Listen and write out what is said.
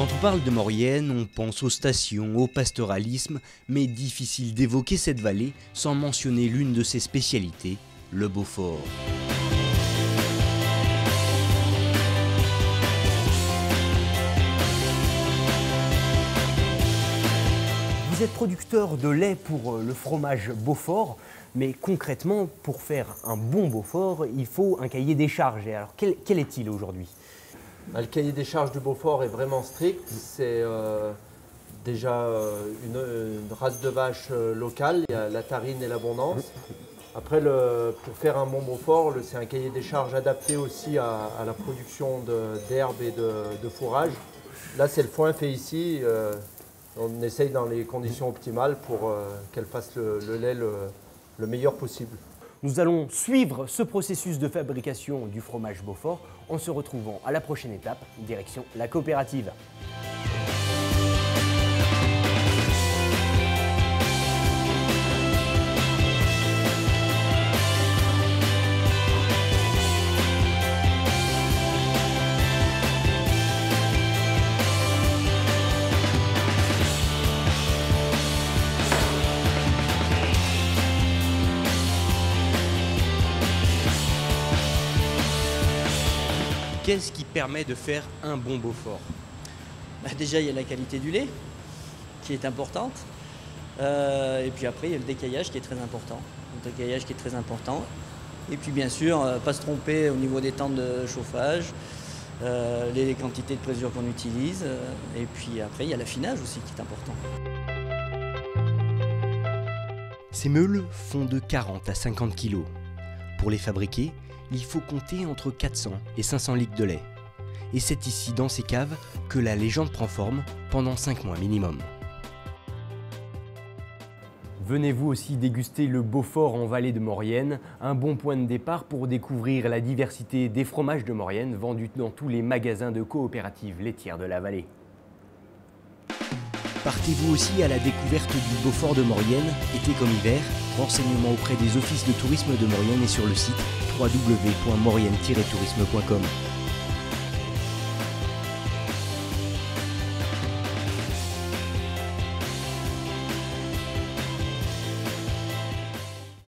Quand on parle de Maurienne, on pense aux stations, au pastoralisme, mais difficile d'évoquer cette vallée sans mentionner l'une de ses spécialités, le Beaufort. Vous êtes producteur de lait pour le fromage Beaufort, mais concrètement, pour faire un bon Beaufort, il faut un cahier des charges. Et alors, quel est-il aujourd'hui ? Le cahier des charges du Beaufort est vraiment strict. C'est déjà une race de vache locale, il y a la Tarine et l'Abondance. Après, pour faire un bon Beaufort, c'est un cahier des charges adapté aussi à la production d'herbe et de fourrage. Là, c'est le foin fait ici. On essaye dans les conditions optimales pour qu'elle fasse le lait le meilleur possible. Nous allons suivre ce processus de fabrication du fromage Beaufort en se retrouvant à la prochaine étape, direction la coopérative. Qu'est-ce qui permet de faire un bon Beaufort ? Déjà, il y a la qualité du lait qui est importante. Et puis après, il y a le décaillage qui est très important. Et puis bien sûr, pas se tromper au niveau des temps de chauffage, les quantités de présure qu'on utilise. Et puis après, il y a l'affinage aussi qui est important. Ces meules font de 40 à 50 kg. Pour les fabriquer, il faut compter entre 400 et 500 litres de lait. Et c'est ici, dans ces caves, que la légende prend forme pendant 5 mois minimum. Venez vous aussi déguster le Beaufort en vallée de Maurienne, un bon point de départ pour découvrir la diversité des fromages de Maurienne vendus dans tous les magasins de coopératives laitières de la vallée. Partez-vous aussi à la découverte du Beaufort de Maurienne, été comme hiver. Renseignements auprès des offices de tourisme de Maurienne et sur le site www.maurienne-tourisme.com.